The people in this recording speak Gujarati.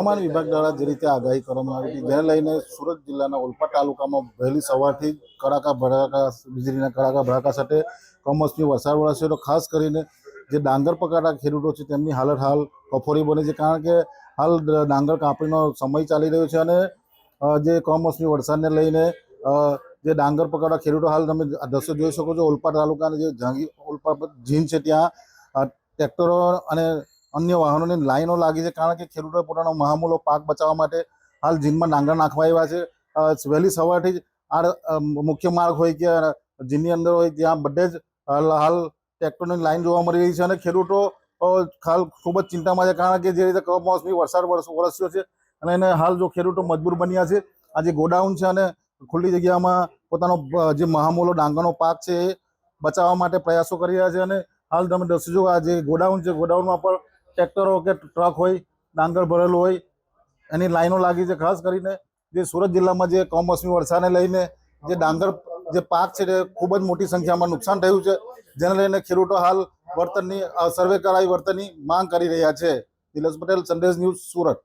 હવામાન વિભાગ દ્વારા જે રીતે આગાહી કરવામાં આવી હતી, જેને લઈને સુરત જિલ્લાના ઓલપાડ તાલુકામાં વહેલી સવારથી કડાકા ભડાકા વીજળીના કડાકા ભડાકા સાથે કમોસમી વરસાદ વરસ્યો. તો ખાસ કરીને જે ડાંગર પકાવતા ખેડૂતો છે તેમની હાલત હાલ કફોડી બની છે, કારણ કે હાલ ડાંગર કાપણીનો સમય ચાલી રહ્યો છે અને જે કમોસમી વરસાદને લઈને જે ડાંગર પકાવતા ખેડૂતો હાલ તમે દ્રશ્યો જોઈ શકો છો. ઓલપાડ તાલુકાના જે જહાંગીર ઓલપાડ જીન છે ત્યાં ટ્રેક્ટરો અને અન્ય વાહનોની લાઈનો લાગી છે, કારણ કે ખેડૂતોએ પોતાનો મહામૂલો પાક બચાવવા માટે હાલ જીનમાં ડાંગર નાખવા આવ્યા છે. વહેલી સવારથી જ આ મુખ્ય માર્ગ હોય કે જીનની અંદર હોય ત્યાં બધે જ હાલ ટ્રેક્ટરોની લાઈન જોવા મળી રહી છે અને ખેડૂતો હાલ ખૂબ જ ચિંતામાં છે, કારણ કે જે રીતે કમોસમી વરસાદ વરસ્યો છે અને એને હાલ જો ખેડૂતો મજબૂર બન્યા છે. આ જે ગોડાઉન છે અને ખુલ્લી જગ્યામાં પોતાનો જે મહામૂલો ડાંગરનો પાક છે એ બચાવવા માટે પ્રયાસો કરી રહ્યા છે અને હાલ તમે દર્શકો આ જે ગોડાઉન છે, ગોડાઉનમાં પણ ટ્રેક્ટરો કે ટ્રક હોય ડાંગર ભરેલું હોય એની લાઈનો લાગી છે. ખાસ કરીને જે સુરત જિલ્લામાં જે કમોસમી વરસાદને લઈને જે ડાંગર જે પાક છે તે ખૂબ જ મોટી સંખ્યામાં નુકસાન થયું છે, જેને લઈને ખેડૂતો હાલ વળતરની સર્વે કરાવી વળતરની માંગ કરી રહ્યા છે. નિલેશ પટેલ, સંદેશ ન્યૂઝ, સુરત.